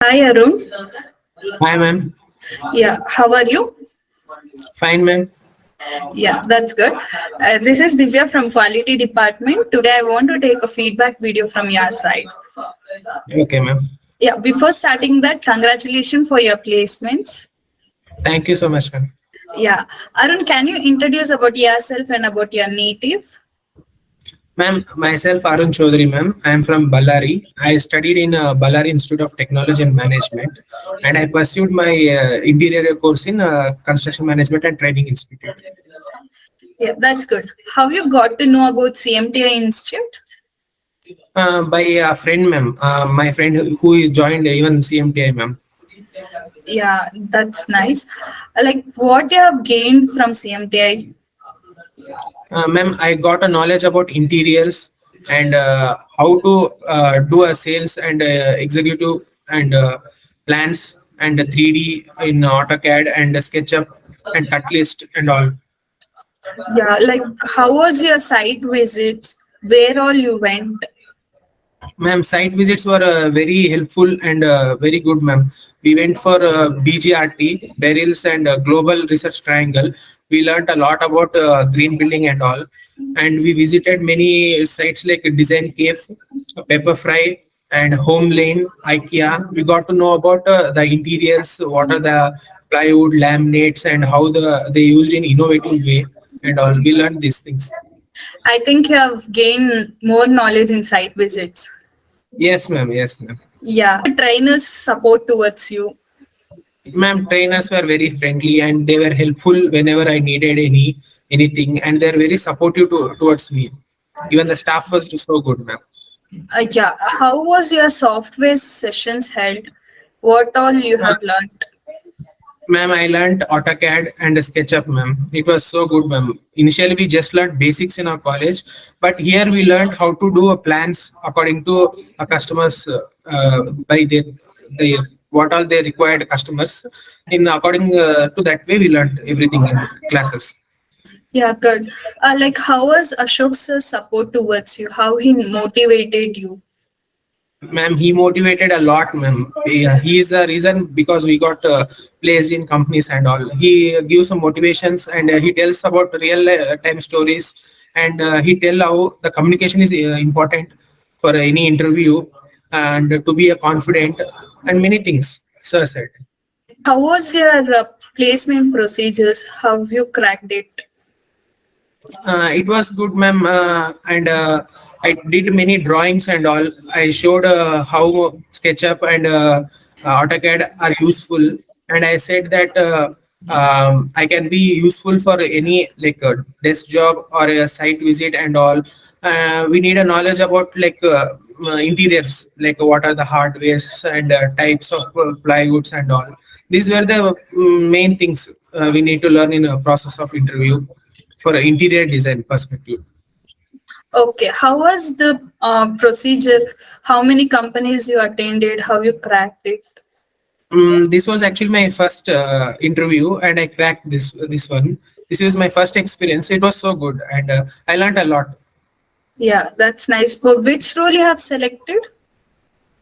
Hi Arun. Hi, ma'am. Yeah, how are you? Fine, ma'am. Yeah, that's good. This is Divya from Quality Department. Today I want to take a feedback video from your side. Okay, ma'am. Yeah, before starting that, congratulations for your placements. Thank you so much, ma'am. Yeah, Arun, can you introduce about yourself and about your native? Ma'am, myself Arun Chowdary, ma'am. I am from Ballari. I studied in Ballari Institute of Technology and Management, and I pursued my interior course in Construction Management and Training Institute. Yeah, that's good. How you got to know about CMTI Institute? By a friend, ma'am. My friend who is joined even CMTI, ma'am. Yeah, that's nice. Like what you have gained from CMTI? Ma'am, I got a knowledge about interiors and how to do a sales and executive and plans and 3D in AutoCAD and SketchUp and cut list and all. Yeah, like how was your site visits? Where all you went? Ma'am, site visits were very helpful and very good, ma'am. We went for BGRT, Beryl's and Global Research Triangle. We learned a lot about green building and all. And we visited many sites like Design Cave, Pepper Fry, and Home Lane, IKEA. We got to know about the interiors, what are the plywood, laminates, and how they used in innovative way and all. We learned these things. I think you have gained more knowledge in site visits. Yes, ma'am. Yes, ma'am. Yeah. Trainers support towards you. Ma'am, trainers were very friendly and they were helpful whenever I needed anything, and they're very supportive towards me. Even the staff was so good, ma'am. Yeah. How was your software sessions held? What all you Uh, have learned? Ma'am, I learned AutoCAD and SketchUp, ma'am. It was so good, ma'am. Initially, we just learned basics in our college, but here we learned how to do a plans according to a customers by the what all they required customers. In according to that way, we learned everything in classes. Yeah, good. Like how was Ashok's support towards you? How he motivated you? Ma'am, he motivated a lot, ma'am. He is the reason because we got placed in companies and all. He gives some motivations and he tells about real time stories and he tell how the communication is important for any interview and to be a confident and many things. Sir said. How was your placement procedures? How you cracked it? It was good, ma'am, and I did many drawings and all. I showed how SketchUp and AutoCAD are useful, and I said that I can be useful for any like a desk job or a site visit and all. We need a knowledge about like interiors, like what are the hardwares and types of plywoods and all. These were the main things we need to learn in a process of interview for an interior design perspective. Okay. How was the procedure? How many companies you attended? How you cracked it? This was actually my first interview, and I cracked this one. This was my first experience. It was so good, and I learned a lot. Yeah, that's nice. For which role you have selected?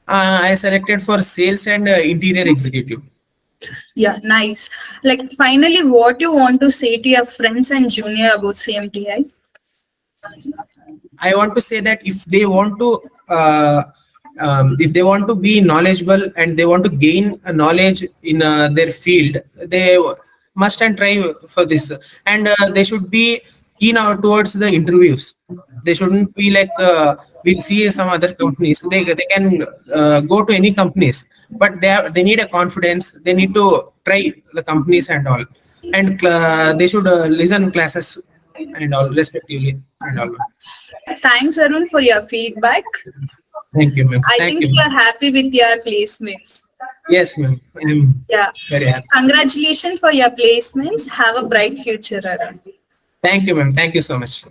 I selected for sales and interior executive. Yeah, nice. Like finally, what you want to say to your friends and junior about CMTI? I want to say that if they want to be knowledgeable and they want to gain a knowledge in their field, they must and try for this, and they should be keen out towards the interviews. They shouldn't be like we'll see some other companies. They can go to any companies, but they need a confidence. They need to try the companies and all, and they should listen classes and all respectively and all. Thanks, Arun, for your feedback. Thank you, ma'am. I Thank think you, you ma'am. are happy with your placements. Yes, ma'am. I'm Yeah. very happy. Congratulations for your placements. Have a bright future, Arun. Thank you, ma'am. Thank you so much.